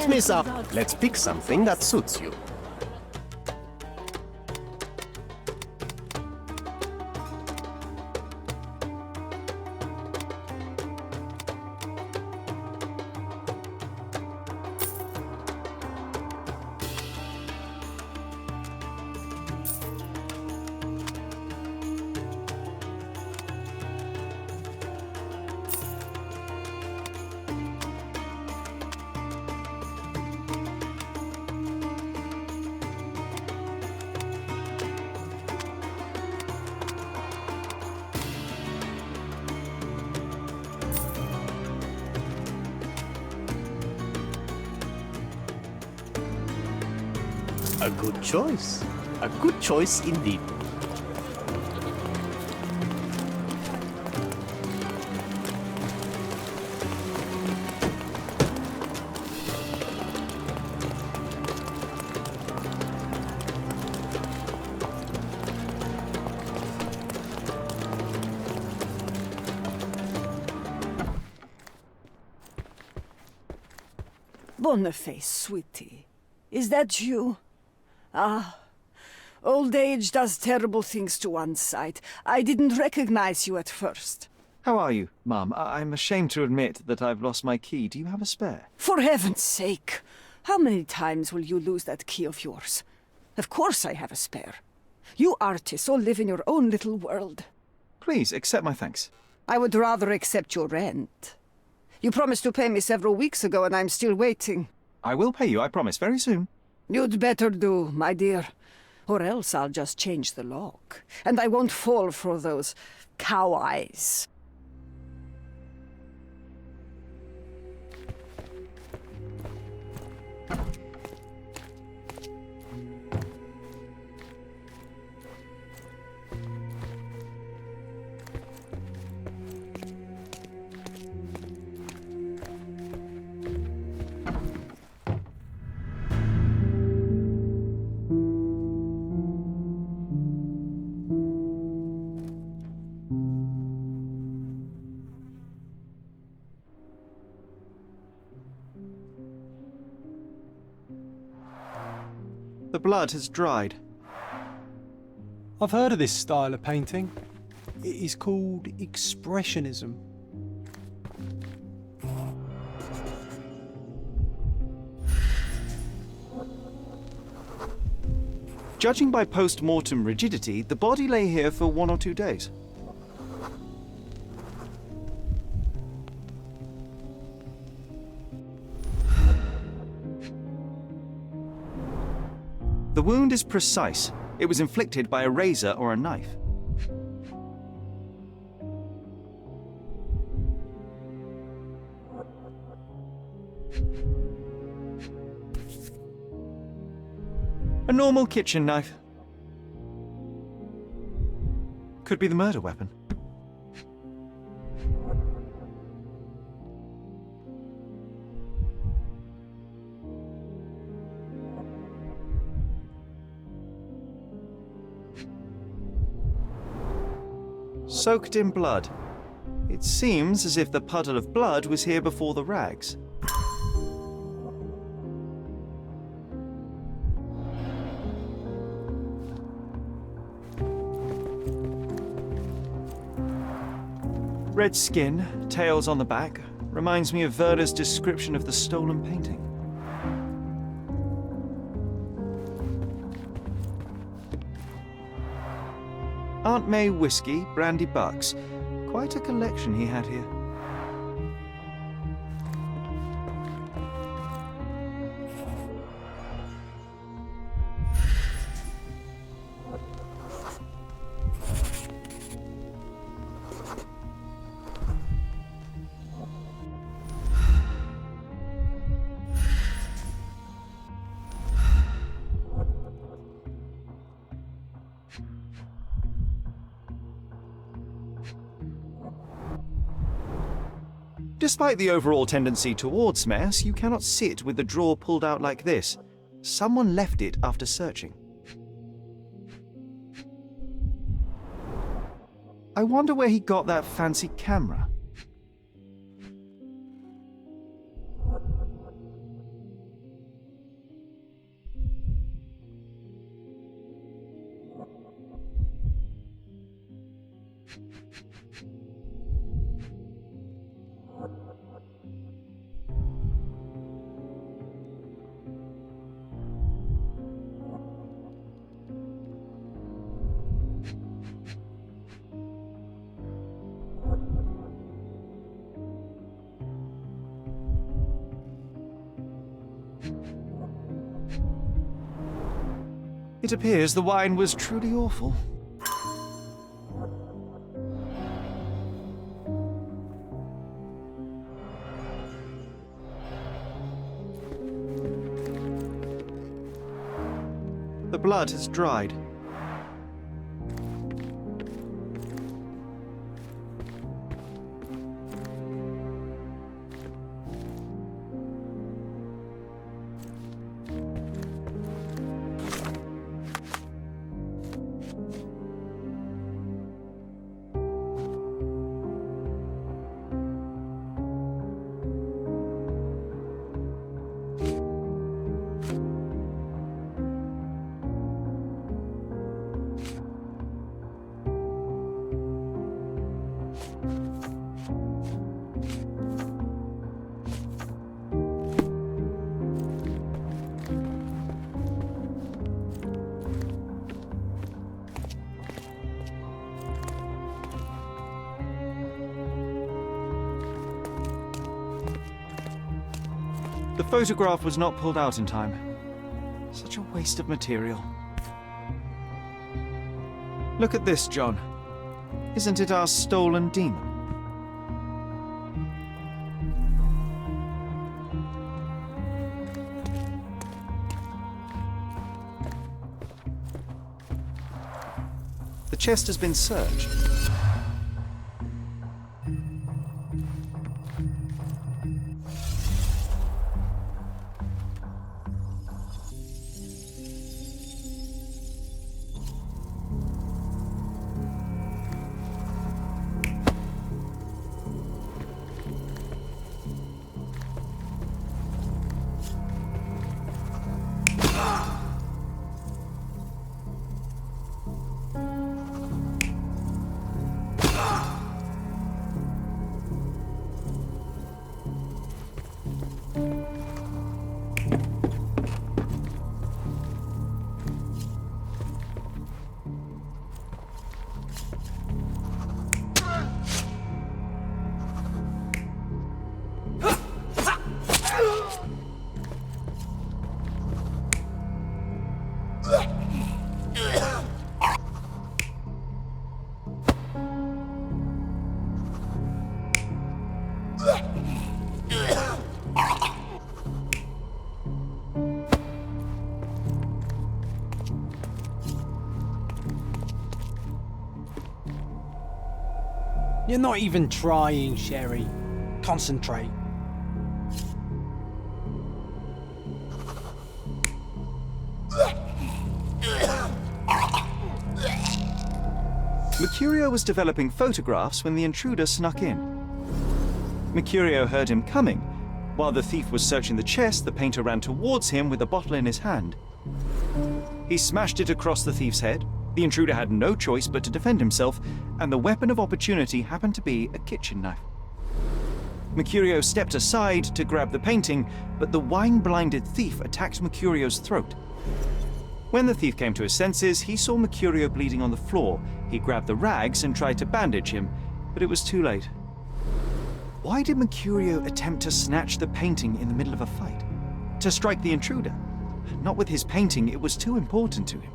Don't miss out. Let's pick something that suits you. A good choice. A good choice indeed. Boniface, sweetie. Is that you? Ah, old age does terrible things to one's sight. I didn't recognize you at first. How are you, Mum? I'm ashamed to admit that I've lost my key. Do you have a spare? For heaven's sake! How many times will you lose that key of yours? Of course I have a spare. You artists all live in your own little world. Please, accept my thanks. I would rather accept your rent. You promised to pay me several weeks ago and I'm still waiting. I will pay you, I promise, very soon. You'd better do, my dear. Or else I'll just change the lock. And I won't fall for those cow eyes. The blood has dried. I've heard of this style of painting. It is called Expressionism. Judging by post-mortem rigidity, the body lay here for 1 or 2 days. The wound is precise. It was inflicted by a razor or a knife. A normal kitchen knife. Could be the murder weapon. Soaked in blood. It seems as if the puddle of blood was here before the rags. Red skin, tails on the back, reminds me of Werder's description of the stolen painting. Aunt May whiskey, brandy bucks. Quite a collection he had here. Despite the overall tendency towards mess, you cannot sit with the drawer pulled out like this. Someone left it after searching. I wonder where he got that fancy camera. It appears the wine was truly awful. The blood has dried. The photograph was not pulled out in time. Such a waste of material. Look at this, John. Isn't it our stolen demon? The chest has been searched. You're not even trying, Sherry. Concentrate. Mercurio was developing photographs when the intruder snuck in. Mercurio heard him coming. While the thief was searching the chest, the painter ran towards him with a bottle in his hand. He smashed it across the thief's head. The intruder had no choice but to defend himself, and the weapon of opportunity happened to be a kitchen knife. Mercurio stepped aside to grab the painting, but the wine-blinded thief attacked Mercurio's throat. When the thief came to his senses, he saw Mercurio bleeding on the floor. He grabbed the rags and tried to bandage him, but it was too late. Why did Mercurio attempt to snatch the painting in the middle of a fight? To strike the intruder? Not with his painting, it was too important to him.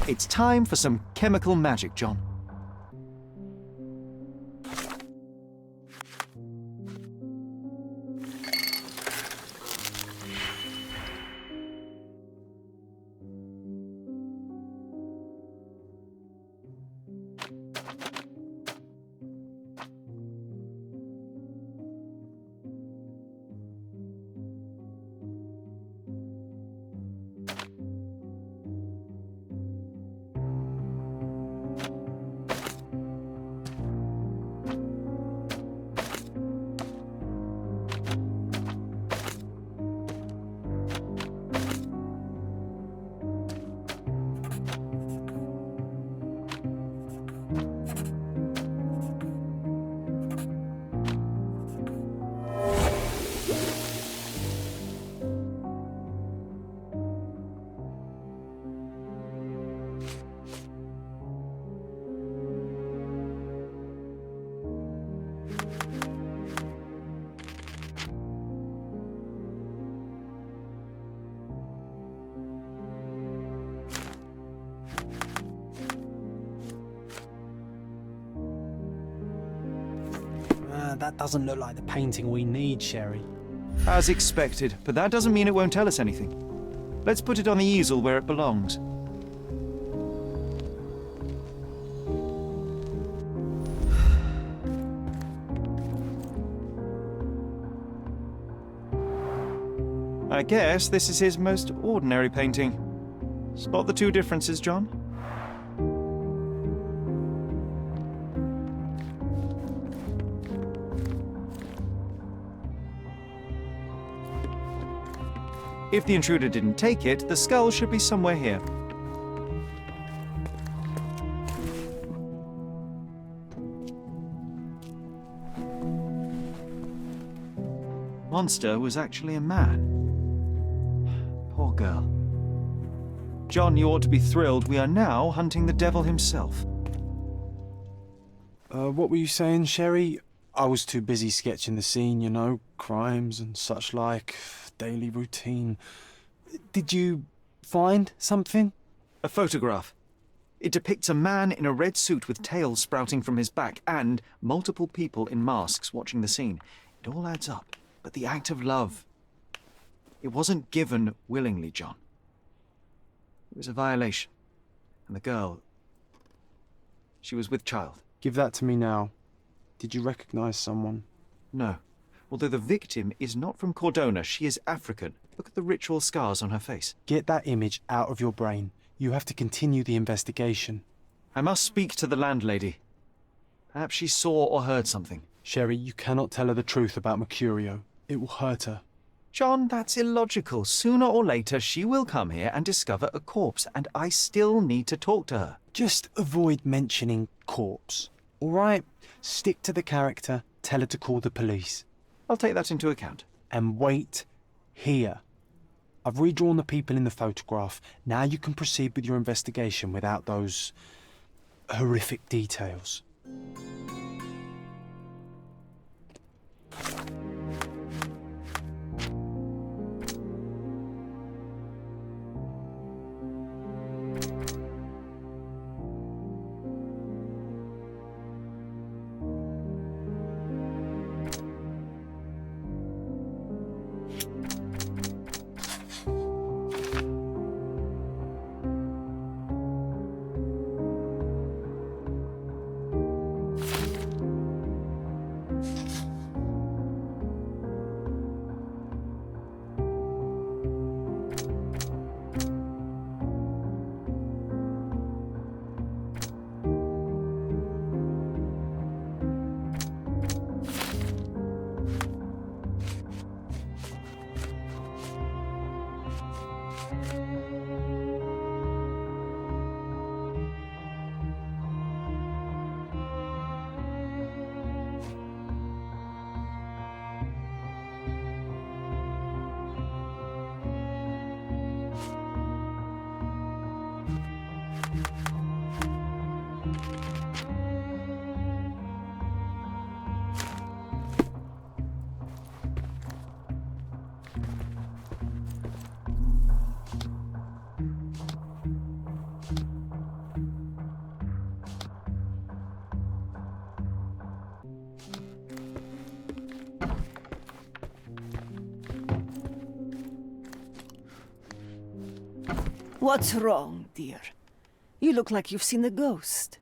It's time for some chemical magic, John. That doesn't look like the painting we need, Sherry. As expected, but that doesn't mean it won't tell us anything. Let's put it on the easel where it belongs. I guess this is his most ordinary painting. Spot the two differences, John? If the intruder didn't take it, the skull should be somewhere here. Monster was actually a man. Poor girl. John, you ought to be thrilled. We are now hunting the devil himself. What were you saying, Sherry? I was too busy sketching the scene, you know, crimes and such like, daily routine. Did you find something? A photograph. It depicts a man in a red suit with tails sprouting from his back and multiple people in masks watching the scene. It all adds up. But the act of love, it wasn't given willingly, John. It was a violation. And the girl, she was with child. Give that to me now. Did you recognize someone? No. Although the victim is not from Cordona, she is African. Look at the ritual scars on her face. Get that image out of your brain. You have to continue the investigation. I must speak to the landlady. Perhaps she saw or heard something. Sherry, you cannot tell her the truth about Mercurio. It will hurt her. John, that's illogical. Sooner or later, she will come here and discover a corpse, and I still need to talk to her. Just avoid mentioning corpse, all right? Stick to the character, tell her to call the police. I'll take that into account. And wait here. I've redrawn the people in the photograph. Now you can proceed with your investigation without those horrific details. What's wrong, dear? You look like you've seen a ghost.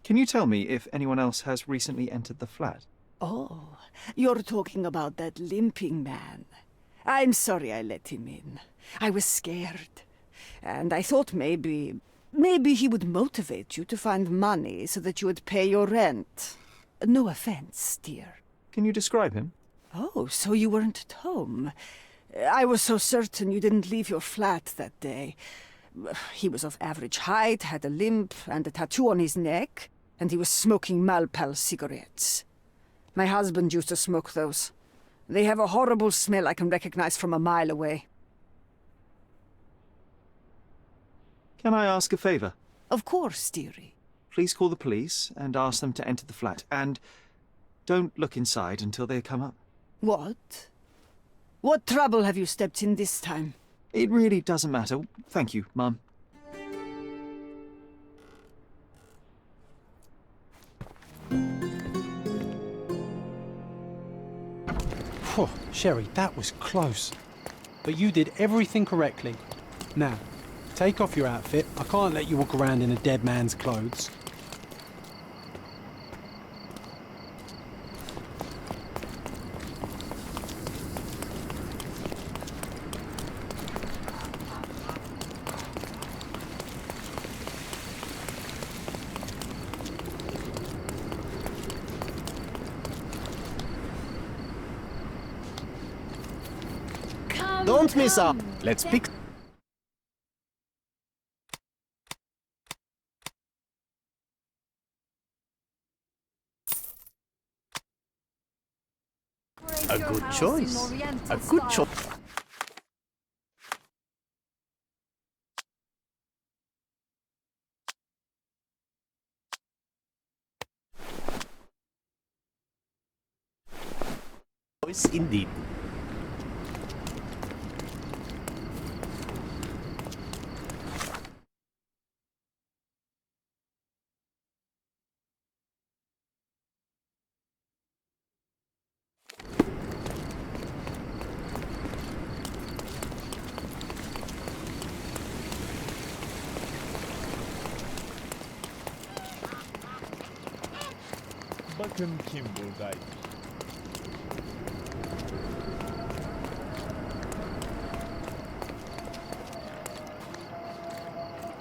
Can you tell me if anyone else has recently entered the flat? Oh, you're talking about that limping man. I'm sorry I let him in. I was scared. And I thought maybe he would motivate you to find money so that you would pay your rent. No offense, dear. Can you describe him? Oh, so you weren't at home. I was so certain you didn't leave your flat that day. He was of average height, had a limp and a tattoo on his neck, and he was smoking Malpal cigarettes. My husband used to smoke those. They have a horrible smell I can recognize from a mile away. Can I ask a favor? Of course, dearie. Please call the police and ask them to enter the flat. And don't look inside until they come up. What? What trouble have you stepped in this time? It really doesn't matter. Thank you, Mum. Phew, Sherry, that was close. But you did everything correctly. Now, take off your outfit. I can't let you walk around in a dead man's clothes. Don't miss out. Let's pick. A good choice. A good choice. Indeed. Bakın kim buradaymış.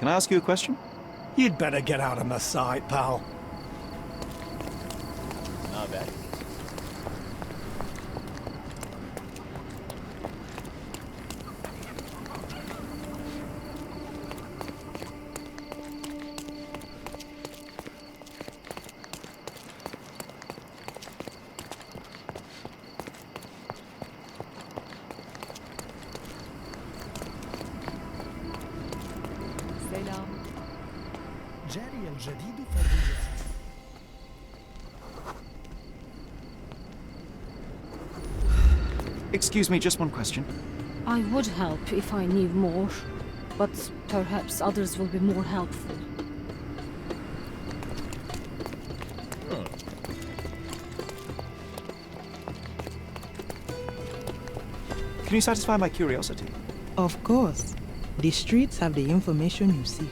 Can I ask you a question? You'd better get out of my sight, pal. Ne haber? Selam. جاري الجديد فضيلتي. Excuse me, just one question. I would help if I knew more, but perhaps others will be more helpful. Can you satisfy my curiosity? Of course. The streets have the information you seek.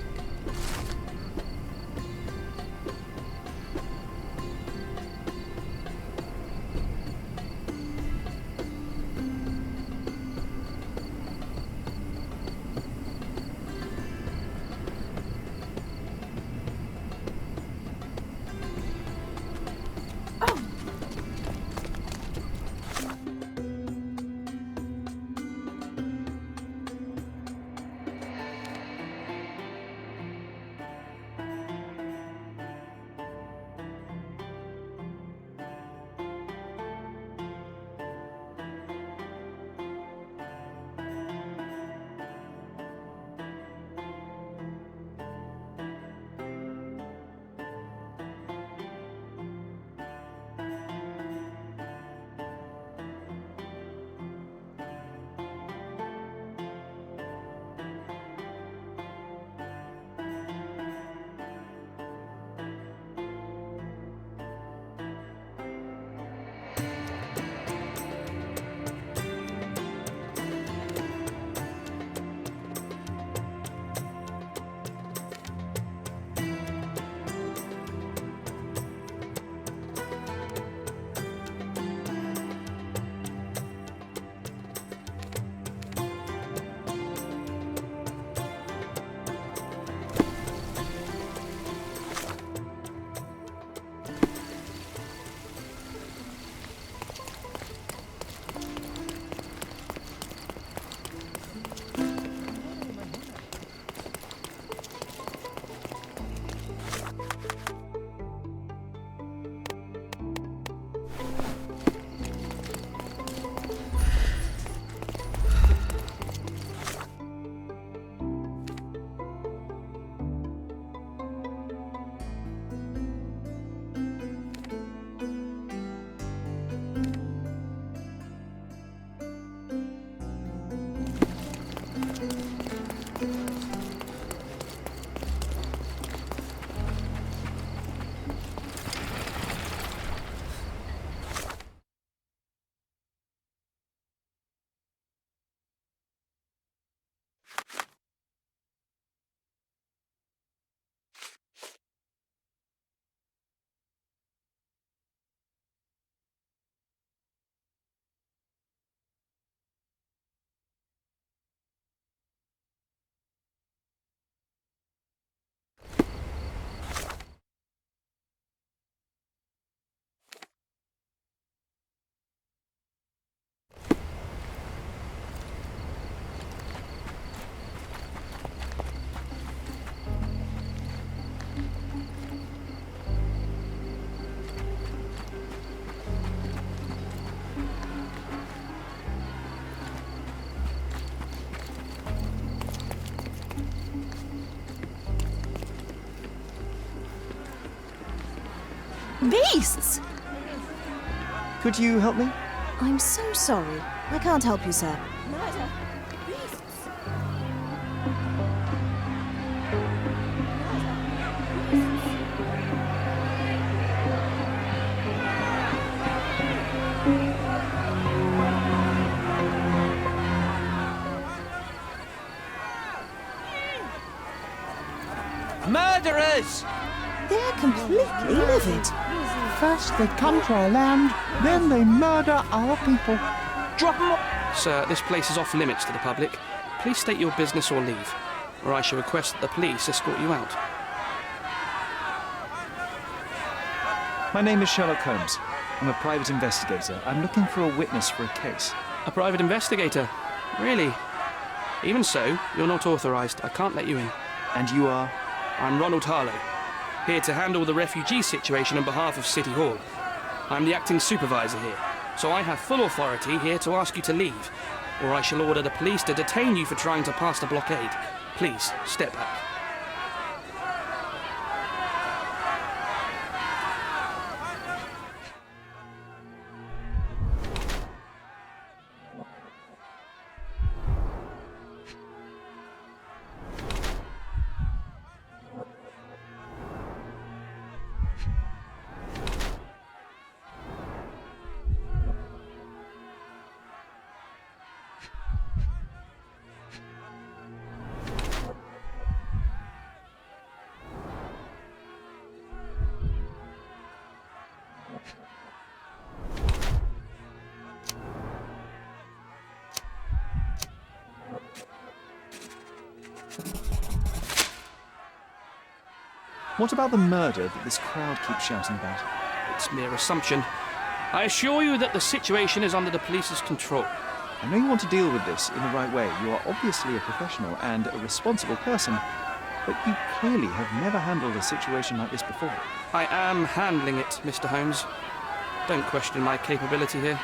Beasts! Could you help me? I'm so sorry. I can't help you, sir. Murderers! They're completely livid. First they come to our land, then they murder our people. Drop 'em off! Sir, this place is off limits to the public. Please state your business or leave, or I shall request that the police escort you out. My name is Sherlock Holmes. I'm a private investigator. I'm looking for a witness for a case. A private investigator? Really? Even so, you're not authorised. I can't let you in. And you are? I'm Ronald Harlow, here to handle the refugee situation on behalf of City Hall. I'm the acting supervisor here, so I have full authority here to ask you to leave, or I shall order the police to detain you for trying to pass the blockade. Please, step back. What about the murder that this crowd keeps shouting about? It's mere assumption. I assure you that the situation is under the police's control. I know you want to deal with this in the right way. You are obviously a professional and a responsible person, but you clearly have never handled a situation like this before. I am handling it, Mr. Holmes. Don't question my capability here.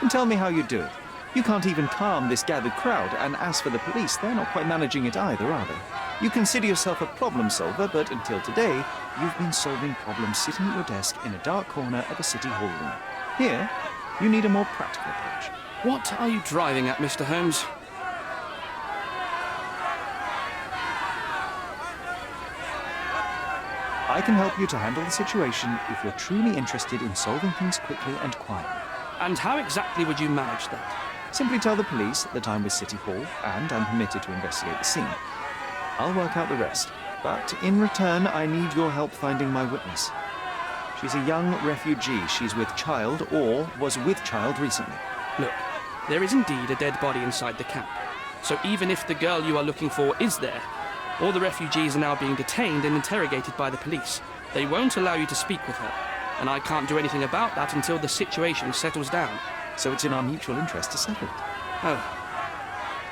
And tell me how you do it. You can't even calm this gathered crowd, and as for the police, they're not quite managing it either, are they? You consider yourself a problem solver, but until today, you've been solving problems sitting at your desk in a dark corner of a city hall room. Here, you need a more practical approach. What are you driving at, Mr. Holmes? I can help you to handle the situation if you're truly interested in solving things quickly and quietly. And how exactly would you manage that? Simply tell the police that I'm with City Hall and I'm permitted to investigate the scene. I'll work out the rest, but in return I need your help finding my witness. She's a young refugee. She's with child or was with child recently. Look, there is indeed a dead body inside the camp. So even if the girl you are looking for is there, all the refugees are now being detained and interrogated by the police. They won't allow you to speak with her, and I can't do anything about that until the situation settles down. So it's in our mutual interest to settle it. Oh.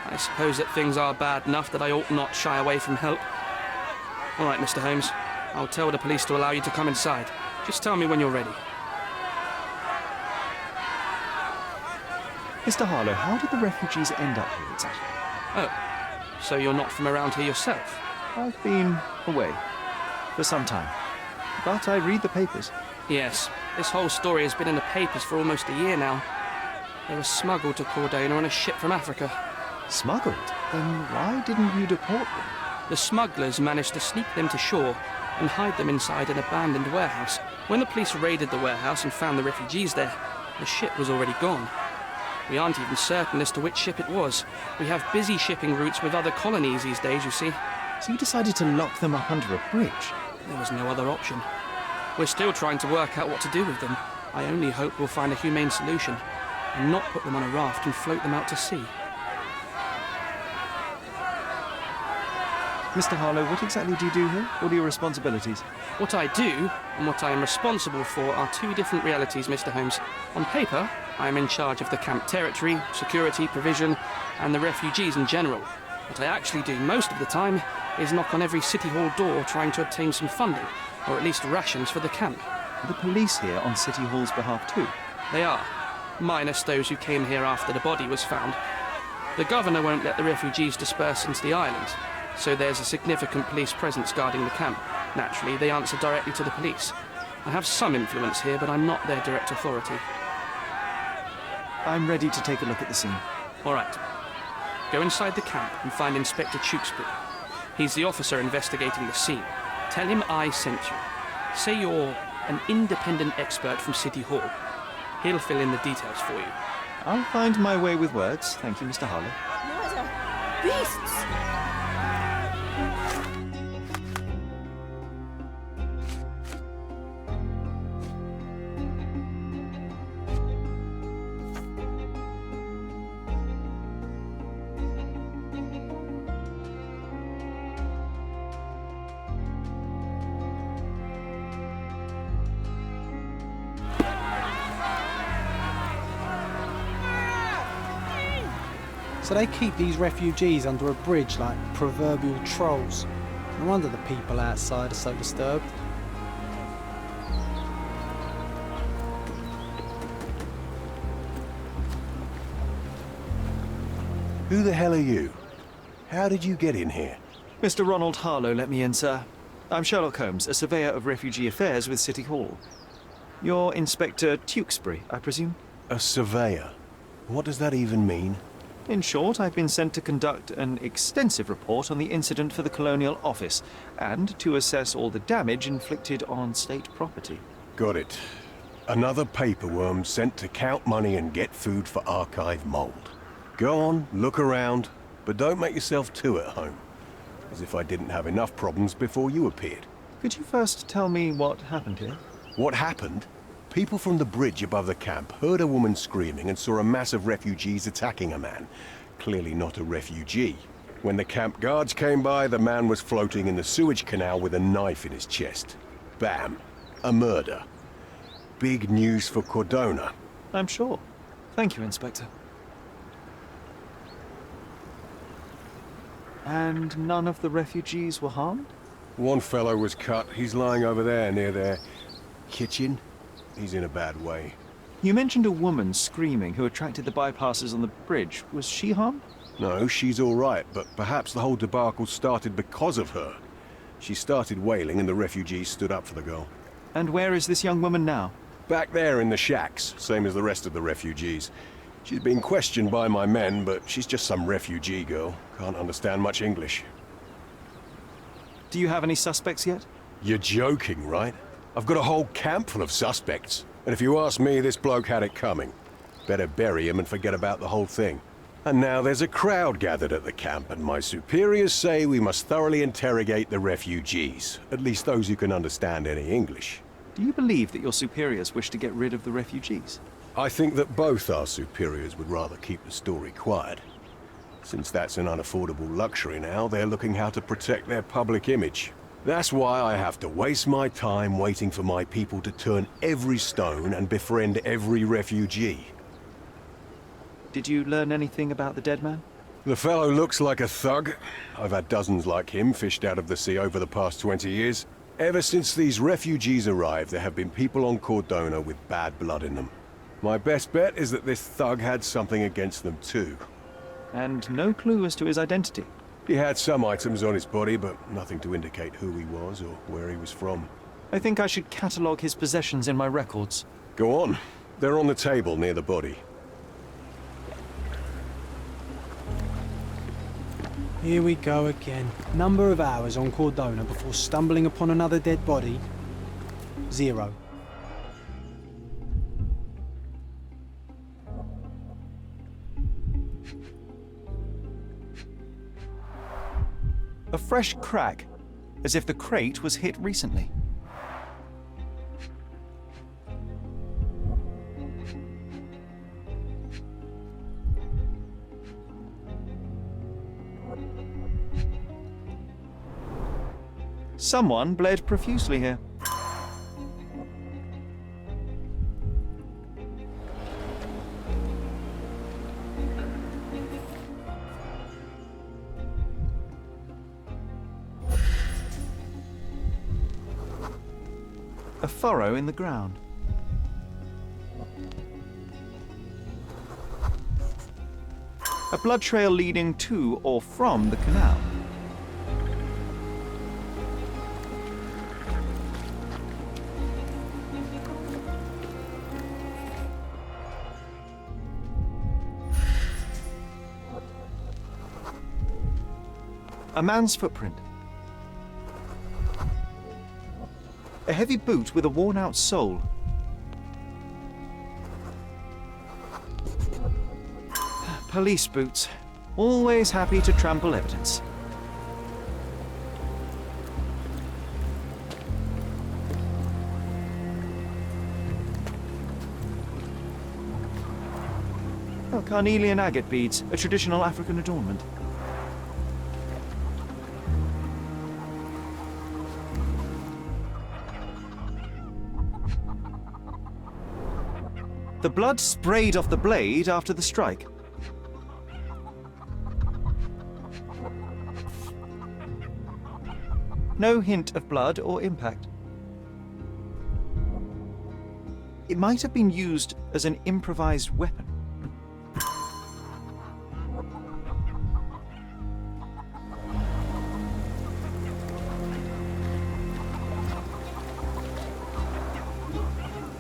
I suppose that things are bad enough that I ought not shy away from help. All right, Mr. Holmes. I'll tell the police to allow you to come inside. Just tell me when you're ready. Mr. Harlow, how did the refugees end up here exactly? Oh, so you're not from around here yourself? I've been away for some time, but I read the papers. Yes, this whole story has been in the papers for almost a year now. They were smuggled to Cordona on a ship from Africa. Smuggled? Then why didn't you deport them? The smugglers managed to sneak them to shore and hide them inside an abandoned warehouse. When the police raided the warehouse and found the refugees there, the ship was already gone. We aren't even certain as to which ship it was. We have busy shipping routes with other colonies these days, you see. So you decided to lock them up under a bridge? There was no other option. We're still trying to work out what to do with them. I only hope we'll find a humane solution, and not put them on a raft and float them out to sea. Mr. Harlow, what exactly do you do here? What are your responsibilities? What I do, and what I am responsible for, are two different realities, Mr. Holmes. On paper, I am in charge of the camp territory, security, provision, and the refugees in general. What I actually do most of the time is knock on every City Hall door trying to obtain some funding, or at least rations for the camp. Are the police here on City Hall's behalf too? They are, minus those who came here after the body was found. The governor won't let the refugees disperse into the island, so there's a significant police presence guarding the camp. Naturally, they answer directly to the police. I have some influence here, but I'm not their direct authority. I'm ready to take a look at the scene. All right. Go inside the camp and find Inspector Tewkesbury. He's the officer investigating the scene. Tell him I sent you. Say you're an independent expert from City Hall. He'll fill in the details for you. I'll find my way with words. Thank you, Mr. Harlow. Murder! Beasts! So they keep these refugees under a bridge like proverbial trolls. No wonder the people outside are so disturbed. Who the hell are you? How did you get in here? Mr. Ronald Harlow let me in, sir. I'm Sherlock Holmes, a surveyor of refugee affairs with City Hall. You're Inspector Tewkesbury, I presume? A surveyor? What does that even mean? In short, I've been sent to conduct an extensive report on the incident for the Colonial Office and to assess all the damage inflicted on state property. Got it. Another paperworm sent to count money and get food for archive mold. Go on, look around, but don't make yourself too at home. As if I didn't have enough problems before you appeared. Could you first tell me what happened here? What happened? People from the bridge above the camp heard a woman screaming and saw a mass of refugees attacking a man. Clearly not a refugee. When the camp guards came by, the man was floating in the sewage canal with a knife in his chest. Bam. A murder. Big news for Cordona. I'm sure. Thank you, Inspector. And none of the refugees were harmed? One fellow was cut. He's lying over there near their kitchen. He's in a bad way. You mentioned a woman screaming who attracted the bypassers on the bridge. Was she harmed? No, she's all right, but perhaps the whole debacle started because of her. She started wailing and the refugees stood up for the girl. And where is this young woman now? Back there in the shacks, same as the rest of the refugees. She's been questioned by my men, but she's just some refugee girl. Can't understand much English. Do you have any suspects yet? You're joking, right? I've got a whole camp full of suspects. And if you ask me, this bloke had it coming. Better bury him and forget about the whole thing. And now there's a crowd gathered at the camp, and my superiors say we must thoroughly interrogate the refugees. At least those who can understand any English. Do you believe that your superiors wish to get rid of the refugees? I think that both our superiors would rather keep the story quiet. Since that's an unaffordable luxury now, they're looking how to protect their public image. That's why I have to waste my time waiting for my people to turn every stone and befriend every refugee. Did you learn anything about the dead man? The fellow looks like a thug. I've had dozens like him fished out of the sea over the past 20 years. Ever since these refugees arrived, there have been people on Cordona with bad blood in them. My best bet is that this thug had something against them too. And no clue as to his identity? He had some items on his body, but nothing to indicate who he was or where he was from. I think I should catalogue his possessions in my records. Go on. They're on the table near the body. Here we go again. Number of hours on Cordona before stumbling upon another dead body? 0. A fresh crack, as if the crate was hit recently. Someone bled profusely here. A furrow in the ground. A blood trail leading to or from the canal. A man's footprint. A heavy boot with a worn-out sole. Police boots. Always happy to trample evidence. Oh, carnelian agate beads, a traditional African adornment. The blood sprayed off the blade after the strike. No hint of blood or impact. It might have been used as an improvised weapon.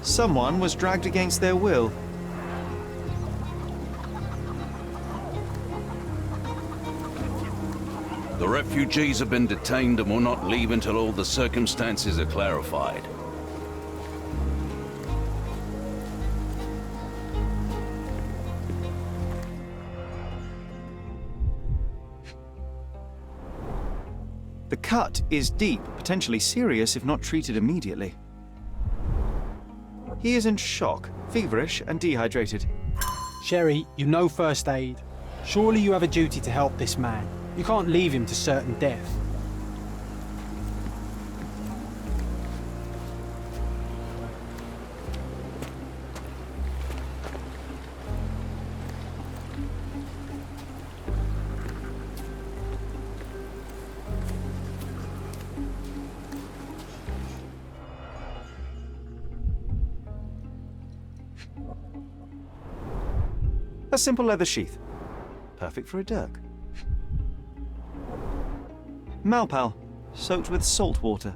Someone was dragged against their will. The refugees have been detained and will not leave until all the circumstances are clarified. The cut is deep, potentially serious if not treated immediately. He is in shock, feverish and dehydrated. Sherry, you know first aid. Surely you have a duty to help this man. You can't leave him to certain death. A simple leather sheath. Perfect for a dirk. Malpal, soaked with salt water.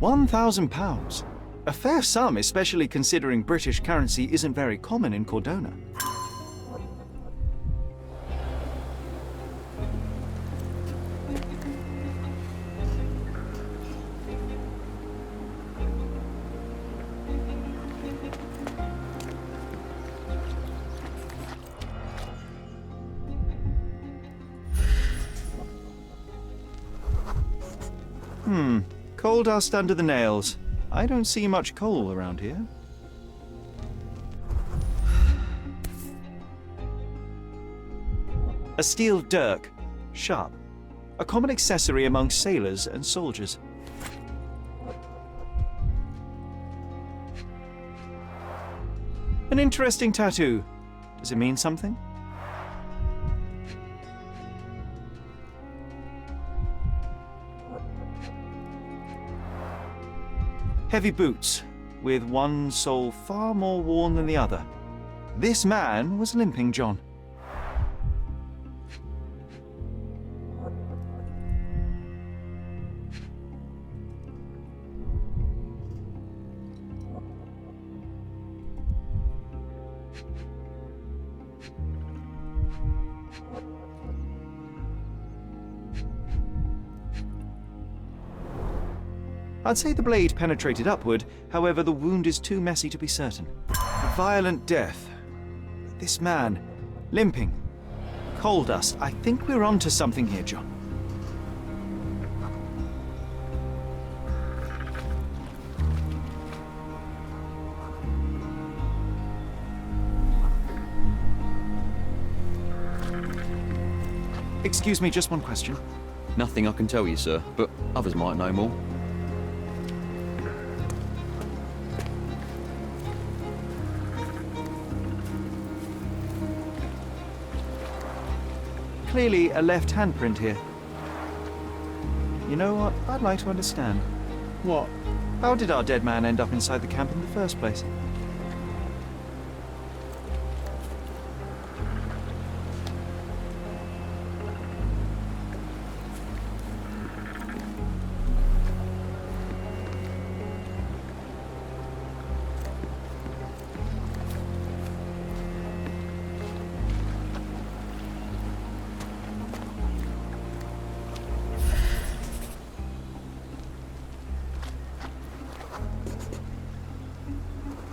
£1,000. A fair sum, especially considering British currency isn't very common in Cordona. Coal dust under the nails. I don't see much coal around here. A steel dirk, sharp. A common accessory among sailors and soldiers. An interesting tattoo. Does it mean something? Heavy boots, with one sole far more worn than the other. This man was Limping John. I'd say the blade penetrated upward, however the wound is too messy to be certain. A violent death. This man, limping, coal dust. I think we're onto something here, John. Excuse me, just one question. Nothing I can tell you, sir, but others might know more. Clearly a left handprint here. You know what? I'd like to understand. What? How did our dead man end up inside the camp in the first place?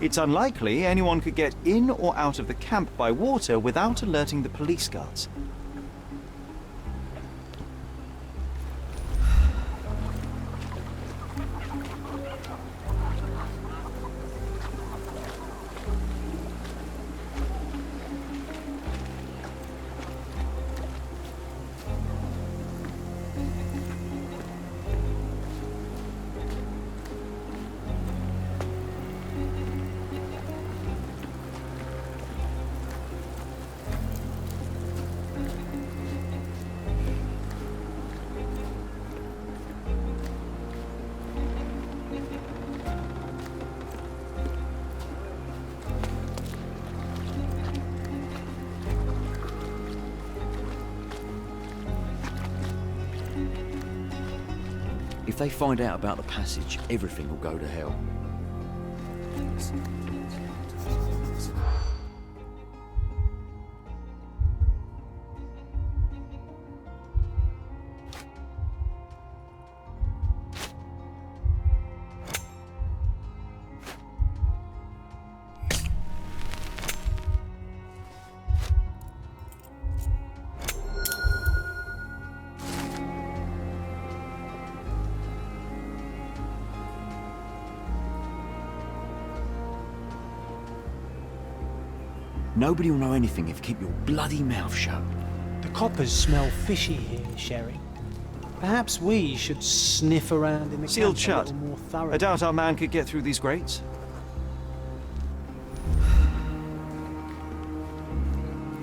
It's unlikely anyone could get in or out of the camp by water without alerting the police guards. If they find out about the passage, everything will go to hell. Nobody will know anything if you keep your bloody mouth shut. The coppers smell fishy here, Sherry. Perhaps we should sniff around in the Sealed camp shut. a little more thoroughly. I doubt our man could get through these grates.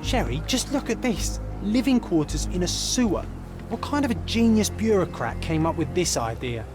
Sherry, just look at this. Living quarters in a sewer. What kind of a genius bureaucrat came up with this idea?